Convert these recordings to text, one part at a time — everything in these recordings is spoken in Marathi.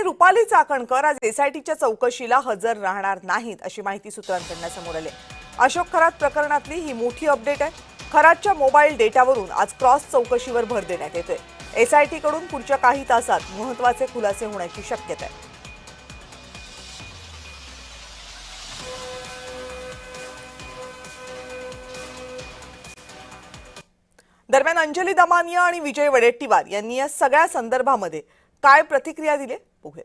रुपाली चाकणकर आज एसआयटीच्या चौकशीला हजर राहणार नाहीत अशी माहिती सूत्रांकडून समोर आली। अशोक खरात प्रकरणातली ही मोठी अपडेट आहे। खरातच्या मोबाईल डेटावरून आज क्रॉस चौकशीवर भर देण्यात येतोय। एसआयटी कडून पुढच्या काही तासात महत्त्वाचे खुलासे होण्याची शक्यता आहे। दरम्यान अंजली दमानिया आणि विजय वडेट्टीवार यांनी या सगळ्या संदर्भामध्ये काय प्रतिक्रिया दिली बघूया।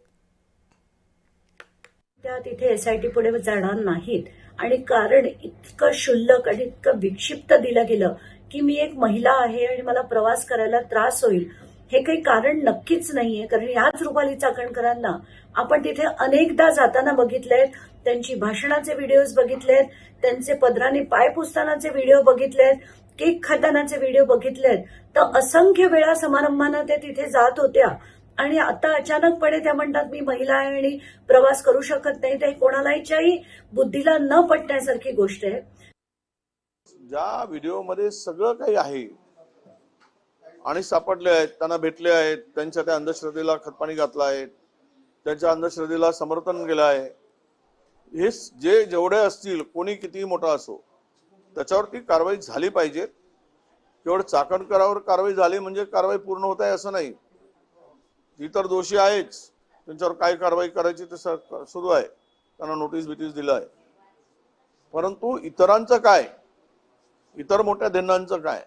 त्या तिथे एसआयटी पुढे जाणार नाहीत आणि कारण इतकं शुल्लक आणि इतकं विक्षिप्त दिलं गेलं की मी एक महिला आहे आणि मला प्रवास करायला त्रास होईल, हे काही कारण नक्कीच नाहीये। कारण याच रुपाली चाकणकरांना आपण तिथे अनेकदा जाताना बघितलेत, त्यांची भाषणाचे व्हिडिओज बघितलेत, त्यांचे पदराने पाय पुसतानाचे व्हिडिओ बघितलेत, केक खातानाचे व्हिडिओ बघितलेत। तर असंख्य वेळा समारंभांना ते तिथे जात होत्या आणि आता अचानकपणे त्या म्हणतात मी महिला आहे आणि प्रवास करू शकत नाही। ते कोणालाही बुद्धीला न पटण्यासारखी गोष्ट आहे। ज्या व्हिडिओमध्ये सगळं काही आहे आणि सापडले आहेत, त्यांना भेटले आहेत, त्यांच्या त्या अंधश्रद्धेला खतपाणी घातलं आहे, त्यांच्या अंधश्रद्धेला समर्थन केलं आहे, हे जेवढे असतील, कोणी कितीही मोठा असो, त्याच्यावरती कारवाई झाली पाहिजे। केवळ चाकणकरावर कारवाई झाली म्हणजे कारवाई पूर्ण होत आहे असं नाही। ती तर दोषी आहेच, त्यांच्यावर काय कारवाई करायची ते सुरू आहे, त्यांना नोटीस दिलं आहे। परंतु इतरांचं काय, इतर मोठ्या धिन्नांचं काय?